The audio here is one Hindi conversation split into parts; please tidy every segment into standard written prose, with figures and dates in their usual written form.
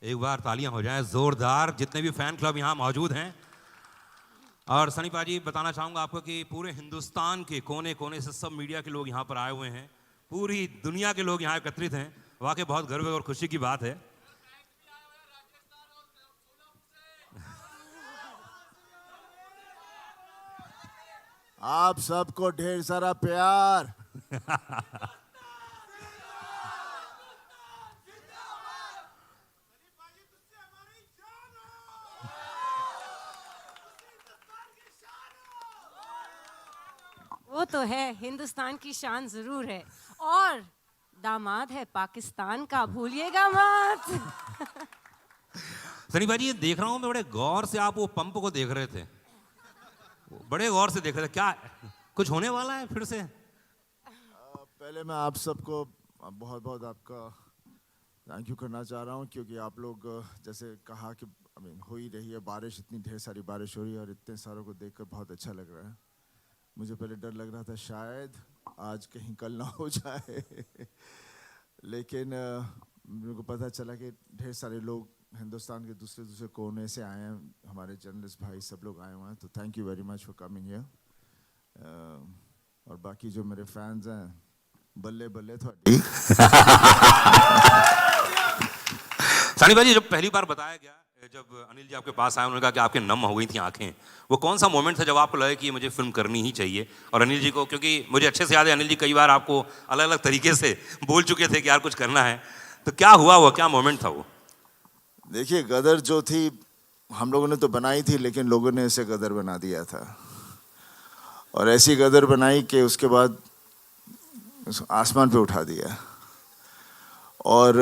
एक बार तालियां हो जाएं जोरदार, जितने भी फैन क्लब यहाँ मौजूद हैं। और सनी पाजी, बताना चाहूँगा आपको कि पूरे हिंदुस्तान के कोने कोने से सब मीडिया के लोग यहाँ पर आए हुए हैं, पूरी दुनिया के लोग यहाँ एकत्रित हैं। वाकई बहुत गर्व और खुशी की बात है। आप सबको ढेर सारा प्यार। वो तो है, हिंदुस्तान की शान जरूर है, और दामाद है पाकिस्तान का, भूलिएगा मत। सनी भाई, ये देख रहा हूँ मैं, बड़े गौर से आप वो पंप को देख रहे थे, बड़े गौर से देख रहे थे। क्या कुछ होने वाला है फिर से? पहले मैं आप सबको बहुत बहुत आपका थैंक यू करना चाह रहा हूँ, क्योंकि आप लोग जैसे कहा कि हो ही रही है बारिश, इतनी ढेर सारी बारिश हो रही है और इतने सारों को देखकर बहुत अच्छा लग रहा है। मुझे पहले डर लग रहा था शायद आज कहीं कल ना हो जाए, लेकिन मेरे को पता चला कि ढेर सारे लोग हिंदुस्तान के दूसरे दूसरे कोने से आए हैं, हमारे जर्नलिस्ट भाई सब लोग आए हुए हैं, तो thank you very much for coming here. और बाकी जो मेरे फैंस हैं, बल्ले बल्ले थोड़ी। सनी भाई, जब पहली बार बताया गया, जब अनिल जी आपके पास आए, उन्होंने कहा कि आपके नम हो गई थी आंखें, वो कौन सा मोमेंट था जब आपको लगा कि मुझे फिल्म करनी ही चाहिए? और अनिल जी को, क्योंकि मुझे अच्छे से याद है, अनिल जी कई बार आपको अलग अलग तरीके से बोल चुके थे कि यार कुछ करना है, तो क्या हुआ, वो क्या मोमेंट था वो? देखिए, गदर जो थी हम लोगों ने तो बनाई थी, लेकिन लोगों ने इसे गदर बना दिया था, और ऐसी गदर बनाई कि उसके बाद आसमान पे उठा दिया। और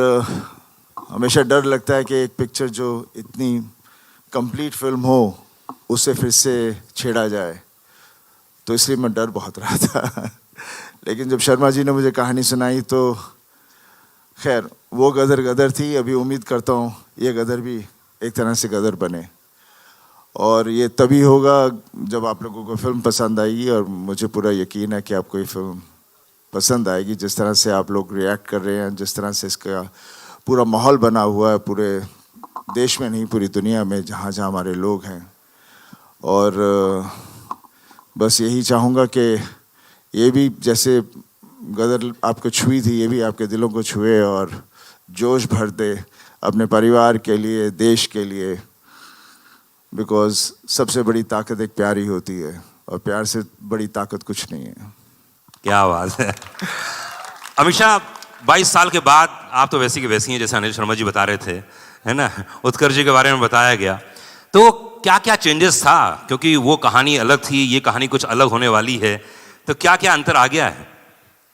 हमेशा डर लगता है कि एक पिक्चर जो इतनी कंप्लीट फिल्म हो उसे फिर से छेड़ा जाए, तो इसलिए मैं डर बहुत रहा था। लेकिन जब शर्मा जी ने मुझे कहानी सुनाई तो खैर वो गदर गदर थी। अभी उम्मीद करता हूँ ये गदर भी एक तरह से गदर बने, और ये तभी होगा जब आप लोगों को फिल्म पसंद आएगी, और मुझे पूरा यकीन है कि आपको ये फिल्म पसंद आएगी। जिस तरह से आप लोग रिएक्ट कर रहे हैं, जिस तरह से इसका पूरा माहौल बना हुआ है, पूरे देश में नहीं पूरी दुनिया में जहाँ जहाँ हमारे लोग हैं। और बस यही चाहूँगा कि ये भी जैसे गदर आपको छुई थी, ये भी आपके दिलों को छुए और जोश भर दे अपने परिवार के लिए, देश के लिए, बिकॉज सबसे बड़ी ताकत एक प्यार ही होती है, और प्यार से बड़ी ताकत कुछ नहीं है। क्या बात है। अमीषा, 22 साल के बाद आप तो वैसी की वैसी हैं जैसे अनिल शर्मा जी बता रहे थे, है ना? उत्कर्ष जी के बारे में बताया गया, तो क्या क्या चेंजेस था? क्योंकि वो कहानी अलग थी, ये कहानी कुछ अलग होने वाली है, तो क्या क्या अंतर आ गया है?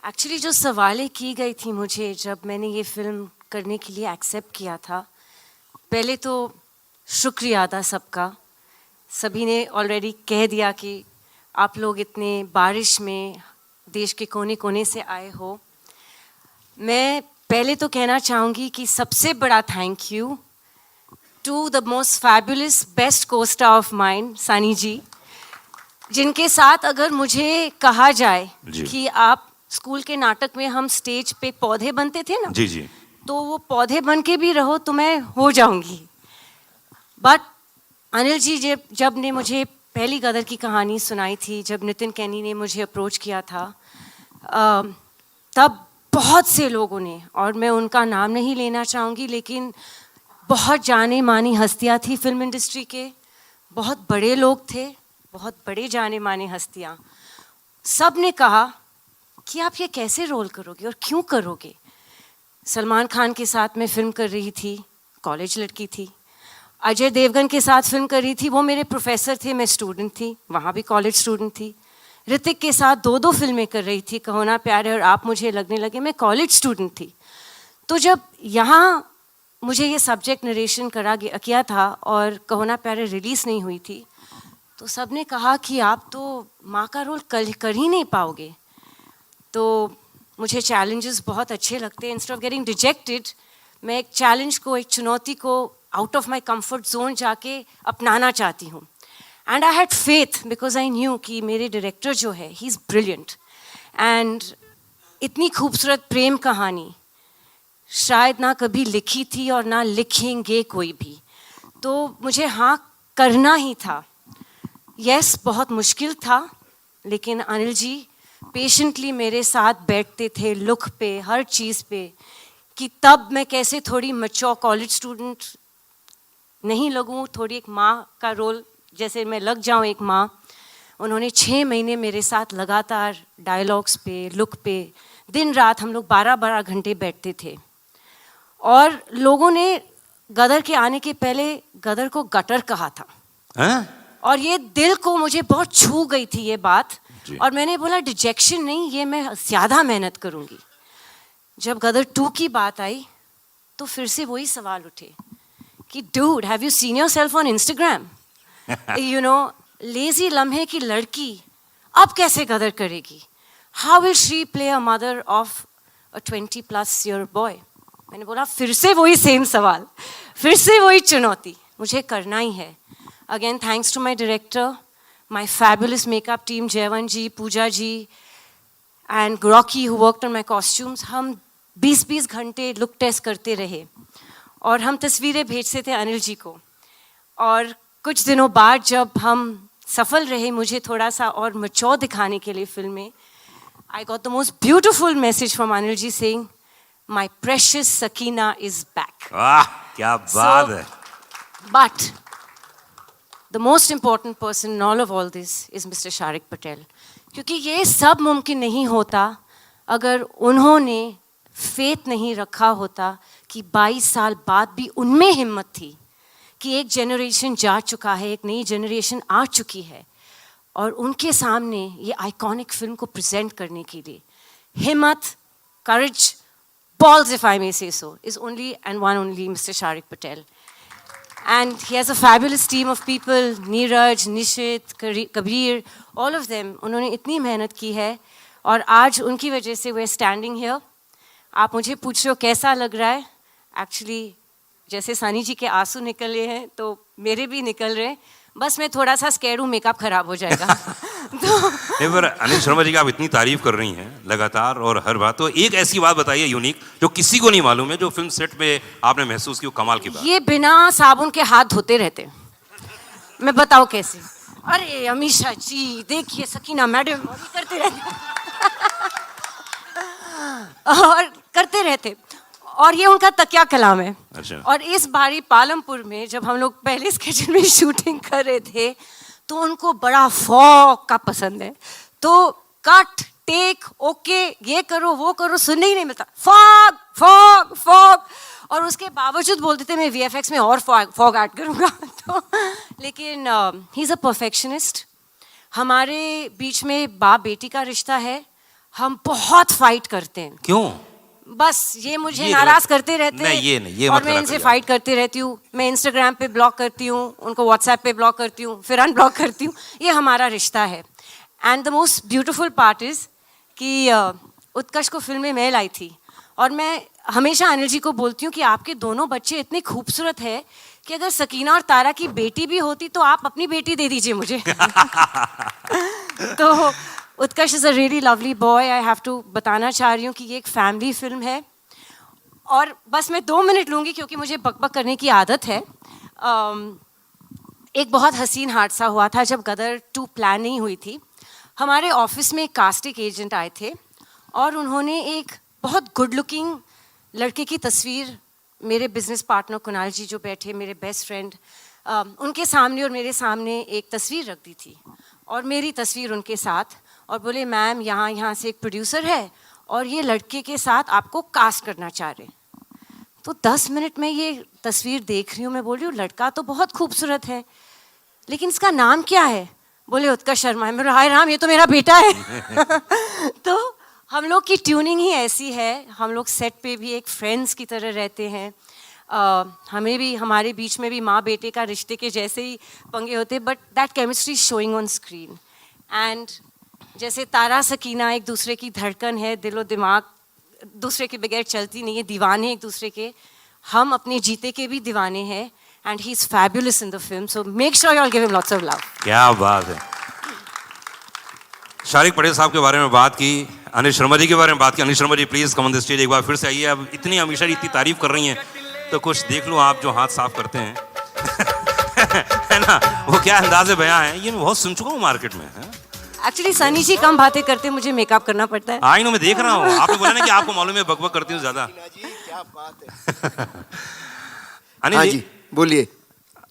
एक्चुअली जो सवालें की गई थी मुझे जब मैंने ये फिल्म करने के लिए एक्सेप्ट किया था, पहले तो शुक्रिया था सबका। सभी ने ऑलरेडी कह दिया कि आप लोग इतने बारिश में देश के कोने कोने से आए हो। मैं पहले तो कहना चाहूँगी कि सबसे बड़ा thank you to the most fabulous best co-star of mine, Sunny ji, जिनके साथ अगर मुझे कहा जाए कि आप स्कूल के नाटक में हम स्टेज पे पौधे बनते थे ना, जी जी, तो वो पौधे बन के भी रहो तो मैं हो जाऊंगी। बट अनिल जी जब ने मुझे पहली गदर की कहानी सुनाई थी, जब नितिन कैनी ने मुझे अप्रोच किया था, तब बहुत से लोगों ने, और मैं उनका नाम नहीं लेना चाहूँगी, लेकिन बहुत जाने मानी हस्तियाँ थी फिल्म इंडस्ट्री के, बहुत बड़े लोग थे, बहुत बड़े जाने माने हस्तियाँ, सब ने कहा कि आप ये कैसे रोल करोगे और क्यों करोगे। सलमान खान के साथ मैं फिल्म कर रही थी, कॉलेज लड़की थी। अजय देवगन के साथ फिल्म कर रही थी, वो मेरे प्रोफेसर थे, मैं स्टूडेंट थी, वहाँ भी कॉलेज स्टूडेंट थी। ऋतिक के साथ दो फिल्में कर रही थी, कहो ना प्यार है और आप मुझे लगने लगे, मैं कॉलेज स्टूडेंट थी। तो जब यहाँ मुझे ये सब्जेक्ट नरेशन किया था और कहो ना प्यार है रिलीज़ नहीं हुई थी, तो सब ने कहा कि आप तो माँ का रोल कर ही नहीं पाओगे। तो मुझे चैलेंजेस बहुत अच्छे लगते हैं। इंस्टेड ऑफ गेटिंग रिजेक्टेड, मैं एक चैलेंज को, एक चुनौती को out of my comfort zone जाके अपनाना चाहती हूँ। And I had faith because I knew कि मेरे डायरेक्टर जो है, ही इज़ ब्रिलियंट। एंड इतनी खूबसूरत प्रेम कहानी शायद ना कभी लिखी थी और ना लिखेंगे कोई भी। तो मुझे हाँ करना ही था। यस, बहुत मुश्किल था, लेकिन अनिल जी पेशेंटली मेरे साथ बैठते थे लुक पे, हर चीज़ पे, कि तब मैं कैसे थोड़ी मैच्योर कॉलेज स्टूडेंट नहीं लगूं, थोड़ी एक माँ का रोल जैसे मैं लग जाऊं एक माँ। उन्होंने 6 महीने मेरे साथ लगातार डायलॉग्स पे, लुक पे, दिन रात हम लोग 12-12 घंटे बैठते थे। और लोगों ने गदर के आने के पहले गदर को गटर कहा था। हैं? और ये दिल को मुझे बहुत छू गई थी ये बात। जी। और मैंने बोला डिजेक्शन नहीं, ये मैं ज़्यादा मेहनत करूँगी। जब गदर 2 की बात आई तो फिर से वही सवाल उठे कि dude, have you seen yourself on Instagram? You know, lazy लम्हे की लड़की अब कैसे गदर करेगी? How will she play a mother of a 20+ year boy? मैंने बोला फिर से वही सेम सवाल, फिर से वही चुनौती, मुझे करना ही है। Again thanks to my director, my fabulous makeup team, Jaivan ji, Pooja ji and Rocky who worked on my costumes. हम 20-20 घंटे लुक टेस्ट करते रहे और हम तस्वीरें भेजते थे अनिल जी को। और कुछ दिनों बाद जब हम सफल रहे मुझे थोड़ा सा और मैच्योर दिखाने के लिए फिल्म में, I got the most beautiful message from Anil ji saying my precious Sakina is back. वाह, क्या बात है। But the most important person in all of all this is Mr. Sharik Patel. क्योंकि ये सब मुमकिन नहीं होता अगर उन्होंने फेथ नहीं रखा होता कि 22 साल बाद भी उनमें हिम्मत थी कि एक जनरेशन जा चुका है, एक नई जनरेशन आ चुकी है और उनके सामने ये आइकॉनिक फिल्म को प्रेजेंट करने के लिए हिम्मत, courage, balls if I may say so, is only and one only Mr. Sharik Patel. And he has a fabulous team of people, Neeraj, Nishit, Kabir, all of them. उन्होंने इतनी मेहनत की है और आज उनकी वजह से we're standing here. आप मुझे पूछ रहे हो कैसा लग रहा है? Actually, जैसे सनी जी के आंसू निकले हैं तो मेरे भी निकल रहे हैं। बस मैं थोड़ा सा स्कैर्ड हूँ, मेकअप खराब हो जाएगा। तो नहीं, पर अनिल शर्मा जी की आप इतनी तारीफ कर रही हैं लगातार और हर बात, तो एक ऐसी बात बताइए यूनिक जो किसी को नहीं मालूम है, जो फिल्म सेट पे आपने महसूस की, वो कमाल की बात। ये बिना साबुन के हाथ धोते रहते। मैं बताऊँ कैसे? अरे अमीशा जी देखिए, सकीना मैडम, और ये करते रहते और करते रहते। और ये उनका तकिया कलाम है। अच्छा। और इस बारी पालमपुर में जब हम लोग पहले स्केड्यूल में शूटिंग कर रहे थे तो उनको बड़ा फॉग का पसंद है। तो कट, टेक, ओके, ये करो वो करो, सुनने ही नहीं मिलता, फॉग फॉग फॉग। और उसके बावजूद बोलते थे मैं VFX में और फॉग ऐड करूँगा। तो लेकिन ही इज़ अ परफेक्शनिस्ट। हमारे बीच में बाप बेटी का रिश्ता है, हम बहुत फाइट करते हैं। क्यों? बस ये मुझे ये नाराज करते रहते हैं। नहीं, ये और मत मैं करा इनसे करिए। फाइट करती रहती हूँ। मैं इंस्टाग्राम पे ब्लॉक करती हूँ, उनको व्हाट्सएप पे ब्लॉक करती हूँ, फिर अनब्लॉक करती हूँ। ये हमारा रिश्ता है। And the most beautiful part is कि उत्कर्ष को फिल्म में मैं लाई थी और मैं हमेशा अनिल जी को बोलती हूँ कि आपके दोनों बच्चे इतने खूबसूरत है कि अगर सकीना और तारा की बेटी भी होती तो आप अपनी बेटी दे दीजिए मुझे। तो Utkarsh is a really lovely boy. I have to बताना चाह रही हूँ कि ये एक फैमिली फिल्म है। और बस मैं 2 मिनट लूँगी क्योंकि मुझे बकबक करने की आदत है। एक बहुत हसीन हादसा हुआ था जब गदर 2 प्लान नहीं हुई थी। हमारे ऑफिस में एक कास्टिंग एजेंट आए थे और उन्होंने एक बहुत गुड लुकिंग लड़के की तस्वीर, मेरे बिजनेस पार्टनर कुणाल जी जो बैठे, मेरे बेस्ट फ्रेंड, उनके सामने और मेरे सामने एक तस्वीर रख दी थी और मेरी तस्वीर उनके साथ, और बोले मैम यहाँ से एक प्रोड्यूसर है और ये लड़के के साथ आपको कास्ट करना चाह रहे हैं। तो 10 मिनट में ये तस्वीर देख रही हूँ, मैं बोल रही हूँ लड़का तो बहुत खूबसूरत है लेकिन इसका नाम क्या है? बोले उत्कर्ष शर्मा है। मेरा हाय राम, ये तो मेरा बेटा है। तो हम लोग की ट्यूनिंग ही ऐसी है, हम लोग सेट पे भी एक फ्रेंड्स की तरह रहते हैं। हमें भी, हमारे बीच में भी माँ बेटे का रिश्ते के जैसे ही पंगे होते, but that chemistry showing on screen. And जैसे तारा सकीना एक दूसरे की धड़कन है, दिलो दिमाग दूसरे के बगैर चलती नहीं है, दीवाने एक दूसरे के, हम अपने जीते के भी दीवाने हैं। And he is fabulous in the film, so make sure you all give him lots of love. क्या बात है। शारिक पटेल साहब के बारे में बात की, अनिल शर्मा जी के बारे में बात की। Anil Sharma ji please come on the stage, एक बार फिर से आइए। अब इतनी हमेशा इतनी तारीफ कर रही हैं तो कुछ देख लो आप जो हाथ साफ करते हैं है ना, वो क्या अंदाज़े बयां है, ये मैं बहुत सुन चुका हूँ मार्केट में। एक्चुअली सनी जी कम बातें करते, मुझे मेकअप करना पड़ता है। आई नो, मैं देख रहा हूँ, आपने बोला ना कि आपको मालूम है बकबक करती हूँ ज्यादा। क्या बात है। अनिल हाँ जी जी बोलिए।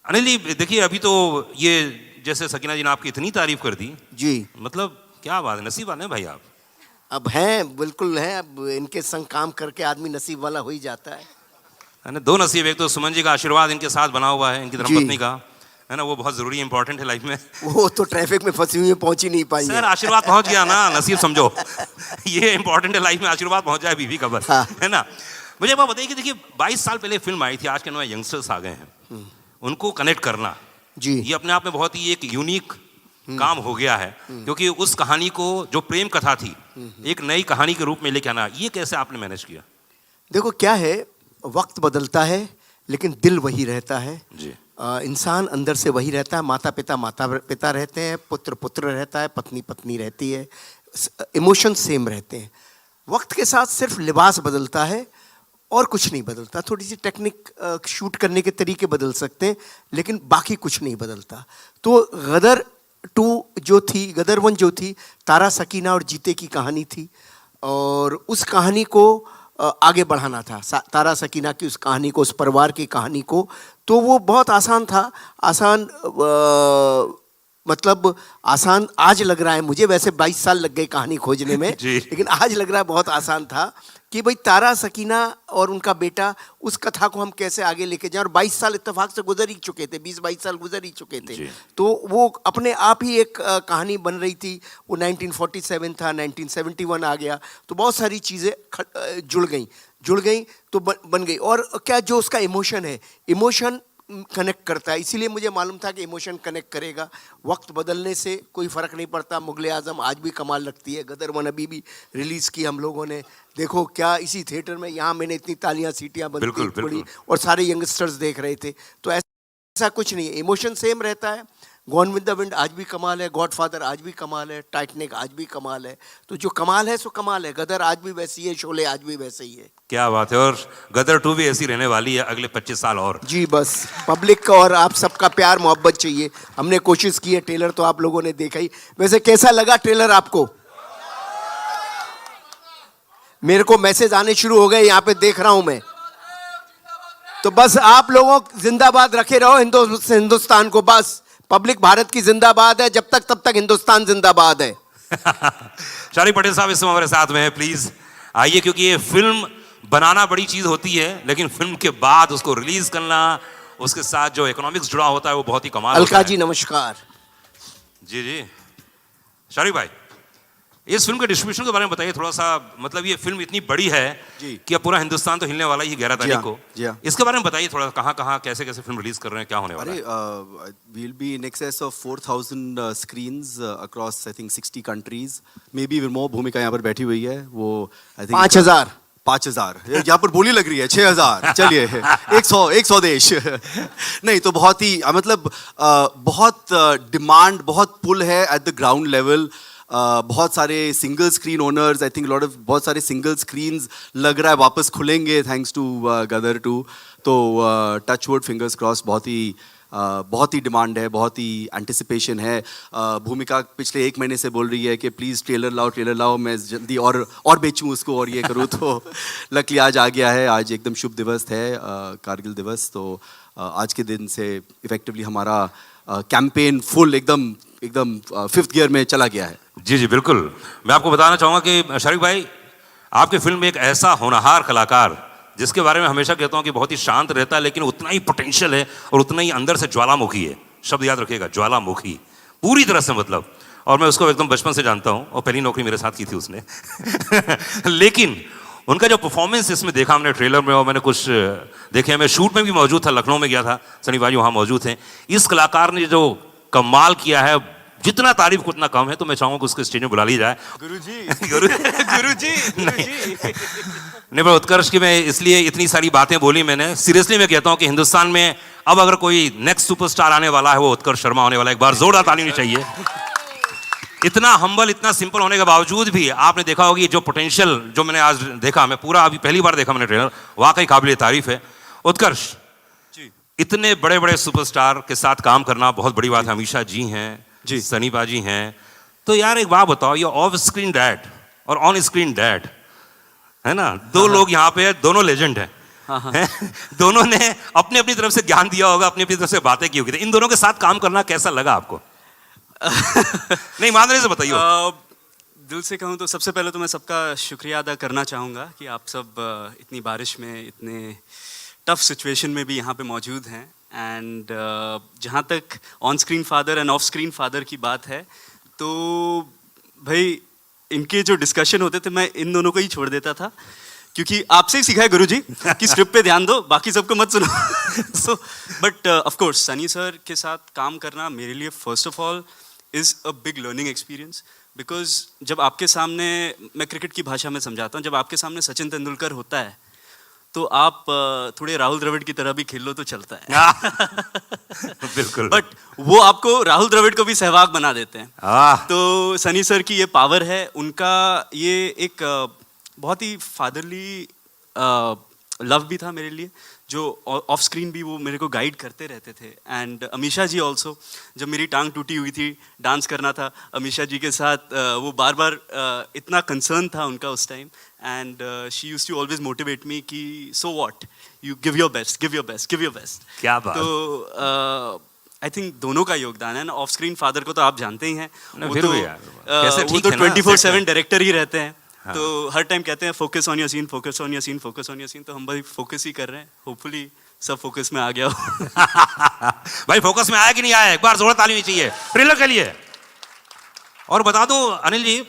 अनिल जी देखिए, अभी तो ये जैसे सकीना जी ने आपकी इतनी तारीफ कर दी, जी मतलब क्या बात है, नसीब वाले हैं भाई आप। अब हैं, बिल्कुल हैं। अब इनके संग काम करके आदमी नसीब वाला हो ही जाता है ना, दो नसीब, एक तो सुमन जी का आशीर्वाद इनके साथ बना हुआ है, इनकी जी। धर्मपत्नी का, है ना, वो बहुत जरूरी इंपॉर्टेंट है लाइफ में। वो तो ट्रैफिक में फंसी हुई है, पहुंच ही नहीं पाई सर है। आशीर्वाद पहुंच गया ना, नसीब समझो ये इंपॉर्टेंट है लाइफ में, आशीर्वाद पहुंच जाए बीवी का बस, हाँ। है ना। मुझे एक बात बताइए कि देखिए 22 साल पहले फिल्म आई थी, आज के नए यंगस्टर्स आ गए हैं, उनको कनेक्ट करना जी ये अपने आप में बहुत ही एक यूनिक काम हो गया है, क्योंकि उस कहानी को जो प्रेम कथा थी एक नई कहानी के रूप में लेके आना, ये कैसे आपने मैनेज किया? देखो क्या है, वक्त बदलता है लेकिन दिल वही रहता है। जी इंसान अंदर से वही रहता है। माता पिता रहते हैं, पुत्र पुत्र रहता है, पत्नी पत्नी रहती है, इमोशन सेम रहते हैं। वक्त के साथ सिर्फ लिबास बदलता है और कुछ नहीं बदलता। थोड़ी सी टेक्निक शूट करने के तरीके बदल सकते हैं लेकिन बाकी कुछ नहीं बदलता। तो गदर 2 जो थी, गदर 1 जो थी, तारा सकीना और जीते की कहानी थी और उस कहानी को आगे बढ़ाना था, तारा सकीना की उस कहानी को, उस परिवार की कहानी को। तो वो बहुत आसान था। आसान मतलब आसान आज लग रहा है मुझे, वैसे 22 साल लग गए कहानी खोजने में लेकिन आज लग रहा है बहुत आसान था कि भाई तारा सकीना और उनका बेटा, उस कथा को हम कैसे आगे लेके जाएं। और 22 साल इत्तेफाक से गुजर ही चुके थे, 20-22 साल गुजर ही चुके थे। तो वो अपने आप ही एक कहानी बन रही थी। वो 1947 था, 1971 आ गया, तो बहुत सारी चीज़ें जुड़ गई तो बन गई। और क्या जो उसका इमोशन है, इमोशन कनेक्ट करता है, इसीलिए मुझे मालूम था कि इमोशन कनेक्ट करेगा। वक्त बदलने से कोई फ़र्क नहीं पड़ता। मुगले आज़म आज भी कमाल लगती है, गदर 1 अभी भी रिलीज़ की हम लोगों ने, देखो क्या इसी थिएटर में, यहाँ मैंने इतनी तालियां सीटियां बनती पड़ी और सारे यंगस्टर्स देख रहे थे। तो ऐसा कुछ नहीं है, इमोशन सेम रहता है। गॉन विद द विंड आज भी कमाल है, गॉडफादर आज भी कमाल है, टाइटैनिक आज भी कमाल है। तो जो कमाल है सो कमाल है। गदर आज भी वैसी है, शोले आज भी वैसे ही है। क्या बात है। और गदर 2 भी ऐसी रहने वाली है अगले 25 साल और। जी बस पब्लिक का और आप सबका प्यार मोहब्बत चाहिए। हमने कोशिश की है, ट्रेलर तो आप लोगों ने देखा ही। वैसे कैसा लगा ट्रेलर आपको? मेरे को मैसेज आने शुरू हो गए, यहाँ पे देख रहा हूं मैं। तो बस आप लोगों जिंदाबाद रखे रहो हिंदुस्तान को। बस पब्लिक भारत की जिंदाबाद है, जब तक तब तक हिंदुस्तान जिंदाबाद है। शारिक पटेल साहब इस समय हमारे साथ में है, प्लीज आइए, क्योंकि ये फिल्म बनाना बड़ी चीज होती है लेकिन फिल्म के बाद उसको रिलीज करना, उसके साथ जो इकोनॉमिक्स जुड़ा होता है वो बहुत ही कमाल अलका होता है। जी नमस्कार। जी जी शारिक भाई, इस फिल्म के डिस्ट्रीब्यूशन के बारे में बताइए थोड़ा सा। मतलब ये फिल्म इतनी बड़ी है कि अब पूरा हिंदुस्तान तो हिलने वाला ही 11 तारीख को। इसके बारे में बताइए थोड़ा, कहाँ कहाँ कैसे कैसे फिल्म रिलीज कर रहे हैं, क्या होने वाला है? We'll be in excess of 4,000 screens across I think 60 countries. Maybe even more. भूमिका यहाँ पर बैठी हुई है, वो I think 5,000 5,000 यहाँ पर बोली लग रही है 6,000। चलिए 100 देश नहीं तो बहुत ही मतलब बहुत डिमांड, बहुत पुल है एट द ग्राउंड लेवल। बहुत सारे single screen owners, I think बहुत सारे सिंगल स्क्रीन्स लग रहा है वापस खुलेंगे थैंक्स टू गदर 2। तो टच वुड, फिंगर्स क्रॉस, बहुत ही डिमांड है, बहुत ही एंटिसिपेशन है। भूमिका पिछले 1 महीने से बोल रही है कि प्लीज़ ट्रेलर लाओ, मैं जल्दी और बेचूं उसको और ये करूँ। तो लकीली आज आ गया है। आज एकदम शुभ दिवस है, कारगिल दिवस। तो आज के दिन से इफेक्टिवली हमारा कैंपेन फुल एकदम 5th गियर में चला गया है। जी जी बिल्कुल। मैं आपको बताना चाहूँगा कि शारिक भाई, आपकी फिल्म में एक ऐसा होनहार कलाकार, जिसके बारे में हमेशा कहता हूँ कि बहुत ही शांत रहता है लेकिन उतना ही पोटेंशियल है और उतना ही अंदर से ज्वालामुखी है। शब्द याद रखिएगा, ज्वालामुखी, पूरी तरह से मतलब। और मैं उसको एकदम बचपन से जानता हूँ और पहली नौकरी मेरे साथ की थी उसने लेकिन उनका जो परफॉर्मेंस इसमें देखा हमने ट्रेलर में, और मैंने कुछ देखे, मैं शूट में भी मौजूद था, लखनऊ में गया था, सनी भाई वहाँ मौजूद हैं। इस कलाकार ने जो कमाल किया है, जितना तारीफ को उतना कम है। तो मैं चाहूंगा कि उसको स्टेज में बुला ली जाए। गुरुजी नहीं, पर उत्कर्ष की मैं इसलिए इतनी सारी बातें बोली मैंने, सीरियसली मैं कहता हूं कि हिंदुस्तान में अब अगर कोई नेक्स्ट सुपरस्टार आने वाला है वो उत्कर्ष शर्मा होने वाला है। एक बार जोरदार ताली होनी चाहिए। इतना हम्बल, इतना सिंपल होने के बावजूद भी आपने देखा होगा कि जो पोटेंशियल जो मैंने आज देखा, मैं पूरा अभी पहली बार देखा मैंने ट्रेलर, वाकई काबिल तारीफ है। उत्कर्ष जी इतने बड़े बड़े सुपरस्टार के साथ काम करना बहुत बड़ी बात है। अमीषा जी हैं जी। सनी पाजी हैं, तो यार एक बात बताओ, ये ऑफ स्क्रीन डैड और ऑन स्क्रीन डैड है ना, दो लोग यहाँ पे हैं, दोनों लेजेंड हैं। हैं? दोनों ने अपनी अपनी तरफ से ज्ञान दिया होगा, अपनी अपनी तरफ से बातें की होगी, तो इन दोनों के साथ काम करना कैसा लगा आपको? नहीं ईमानदारी से बताइए। दिल से कहूँ तो सबसे पहले तो मैं सबका शुक्रिया अदा करना चाहूँगा कि आप सब इतनी बारिश में, इतने टफ सिचुएशन में भी यहाँ पे मौजूद हैं। एंड जहाँ तक on screen father end of screen father की बात है, तो भाई इनके जो डिस्कशन होते थे मैं इन दोनों को ही छोड़ देता था, क्योंकि आपसे ही सीखा है गुरुजी कि स्क्रिप्ट पे ध्यान दो, बाकी सबको मत सुनो। So but of course Sunny sir के साथ काम करना मेरे लिए first of all is a big learning experience, because जब आपके सामने, मैं क्रिकेट की भाषा में समझाता हूँ, जब आपके सामने सचिन तेंदुलकर होता है तो आप थोड़े राहुल द्रविड़ की तरह भी खेल लो तो चलता है। बिल्कुल। बट वो आपको राहुल द्रविड़ को भी सहवाग बना देते हैं। तो सनी सर की ये पावर है, उनका ये एक बहुत ही फादरली लव भी था मेरे लिए, जो ऑफ स्क्रीन भी वो मेरे को गाइड करते रहते थे। एंड अमीषा जी ऑल्सो, जब मेरी टांग टूटी हुई थी, डांस करना था अमीषा जी के साथ, वो बार बार इतना कंसर्न था उनका उस time, and she used to always motivate me कि so what, you give your best, give your best, give your best. क्या बात। तो आई थिंक दोनों का योगदान है। ऑफ स्क्रीन फादर को तो आप जानते ही हैं, ना, वो फिर तो भी यार, कैसे वो ठीक तो है ना, 24/7 डायरेक्टर ही रहते हैं। तो हर टाइम कहते हैं focus on your scene, focus on your scene, focus on your scene. तो हम भाई फोकस ही कर रहे हैं, होपफुली सब फोकस में आ गया हो। भाई फोकस में आया कि नहीं आया, एक बार जोर ताली नहीं चाहिए ट्रेलर के लिए। और बता दो अनिल जी,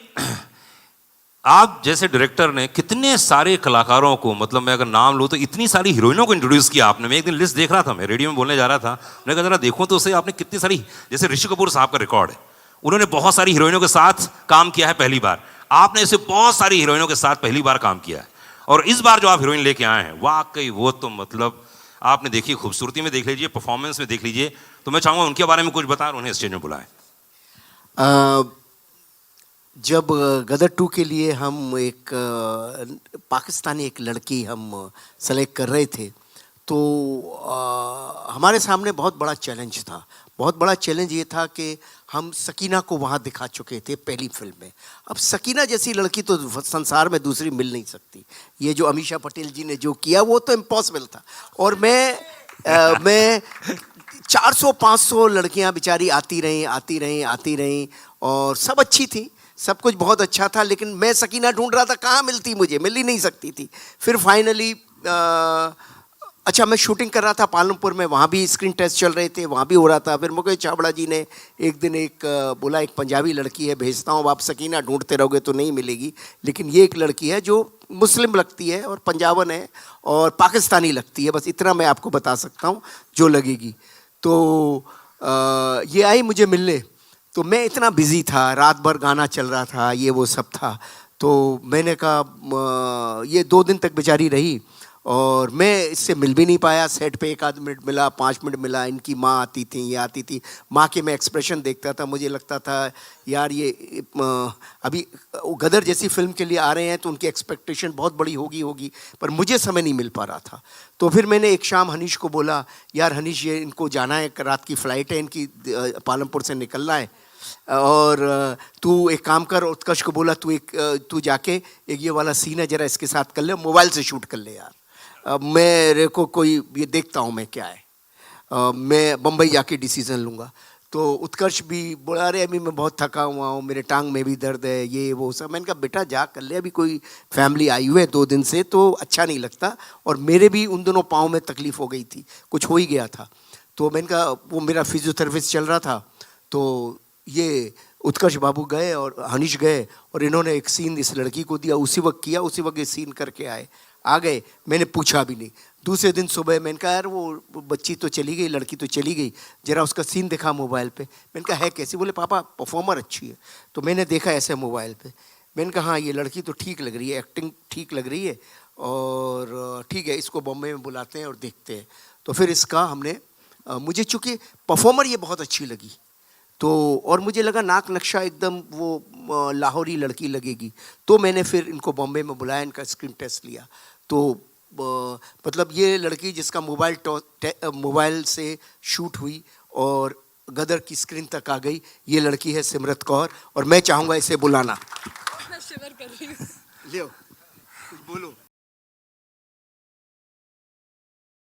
आप जैसे डायरेक्टर ने कितने सारे कलाकारों को, मतलब मैं अगर नाम लूँ तो इतनी सारी हीरोइनों को इंट्रोड्यूस किया आपने। मैं एक दिन लिस्ट देख रहा था, मैं रेडियो में बोलने जा रहा था, मैंने कहा जरा देखो तो उसे, आपने कितनी सारी, जैसे ऋषि कपूर साहब का रिकॉर्ड है, उन्होंने बहुत सारी हीरोइनों के साथ काम किया है पहली बार, आपने ऐसे बहुत सारी हीरोइनों के साथ पहली बार काम किया है। और इस बार जो आप हीरोइन लेके आए हैं, वाकई वो तो मतलब आपने देखी, खूबसूरती में देख लीजिए, परफॉर्मेंस में देख लीजिए। तो मैं चाहूँगा उनके बारे में कुछ बताएं, उन्हें स्टेज में बुलाएं। जब गदर 2 के लिए हम एक पाकिस्तानी एक लड़की हम सेलेक्ट कर रहे थे, तो हमारे सामने बहुत बड़ा चैलेंज था। बहुत बड़ा चैलेंज ये था कि हम सकीना को वहाँ दिखा चुके थे पहली फिल्म में। अब सकीना जैसी लड़की तो संसार में दूसरी मिल नहीं सकती। ये जो अमीषा पटेल जी ने जो किया वो तो इम्पॉसिबल था। और मैं 400-500 लड़कियाँ बेचारी आती रहीं और सब अच्छी थी, सब कुछ बहुत अच्छा था, लेकिन मैं सकीना ढूंढ रहा था, कहाँ मिलती, मुझे मिल ही नहीं सकती थी। फिर फाइनली अच्छा, मैं शूटिंग कर रहा था पालमपुर में, वहाँ भी स्क्रीन टेस्ट चल रहे थे, वहाँ भी हो रहा था। फिर मुकेश छाबड़ा जी ने एक दिन बोला, एक पंजाबी लड़की है भेजता हूँ, आप सकीना ढूंढते रहोगे तो नहीं मिलेगी, लेकिन ये एक लड़की है जो मुस्लिम लगती है और पंजाबन है और पाकिस्तानी लगती है, बस इतना मैं आपको बता सकता हूँ जो लगेगी। तो ये आई मुझे मिलने, तो मैं इतना बिज़ी था, रात भर गाना चल रहा था, ये वो सब था। तो मैंने कहा ये 2 दिन तक बेचारी रही और मैं इससे मिल भी नहीं पाया। सेट पे 1 आध मिनट मिला, 5 मिनट मिला। इनकी माँ आती थी, ये आती थी, माँ के मैं एक्सप्रेशन देखता था, मुझे लगता था यार ये अभी गदर जैसी फिल्म के लिए आ रहे हैं तो उनकी एक्सपेक्टेशन बहुत बड़ी होगी, पर मुझे समय नहीं मिल पा रहा था। तो फिर मैंने एक शाम हनीश को बोला, यार हनीश ये इनको जाना है, रात की फ़्लाइट है इनकी, पालमपुर से निकलना है, और तू एक काम कर। उत्कर्ष को बोला तू जाके एक ये वाला सीन है, जरा इसके साथ कर ले, मोबाइल से शूट कर ले यार, मेरे को कोई ये देखता हूँ मैं क्या है, मैं बम्बई जाके डिसीज़न लूँगा। तो उत्कर्ष भी बोला, अरे अभी मैं बहुत थका हुआ हूँ, मेरे टांग में भी दर्द है, ये वो सब। मैंने कहा बेटा जा कर ले, अभी कोई फैमिली आई हुई है 2 दिन से, तो अच्छा नहीं लगता। और मेरे भी उन दोनों पाँव में तकलीफ़ हो गई थी, कुछ हो ही गया था। तो मैंने कहा, वो मेरा फिजियोथेरेपिस्ट चल रहा था, तो ये उत्कर्ष बाबू गए और हनीश गए और इन्होंने एक सीन इस लड़की को दिया, उसी वक्त किया, उसी वक्त ये सीन करके आ गए। मैंने पूछा भी नहीं। दूसरे दिन सुबह मैंने कहा, यार वो बच्ची तो चली गई, लड़की तो चली गई, जरा उसका सीन दिखा मोबाइल पे। मैंने कहा है कैसी? बोले पापा परफॉर्मर अच्छी है। तो मैंने देखा ऐसे मोबाइल पे, मैंने कहा हाँ ये लड़की तो ठीक लग रही है, एक्टिंग ठीक लग रही है, और ठीक है इसको बॉम्बे में बुलाते हैं और देखते हैं। तो फिर इसका हमने मुझे चूँकि परफॉर्मर ये बहुत अच्छी लगी, तो और मुझे लगा नाक नक्शा एकदम वो लाहौरी लड़की लगेगी, तो मैंने फिर इनको बॉम्बे में बुलाया, इनका स्क्रीन टेस्ट लिया। तो मतलब ये लड़की जिसका मोबाइल से शूट हुई और गदर की स्क्रीन तक आ गई, ये लड़की है सिमरत कौर, और मैं चाहूँगा इसे बुलाना। शिवर कर रही हूँ। लियो कुछ बोलो।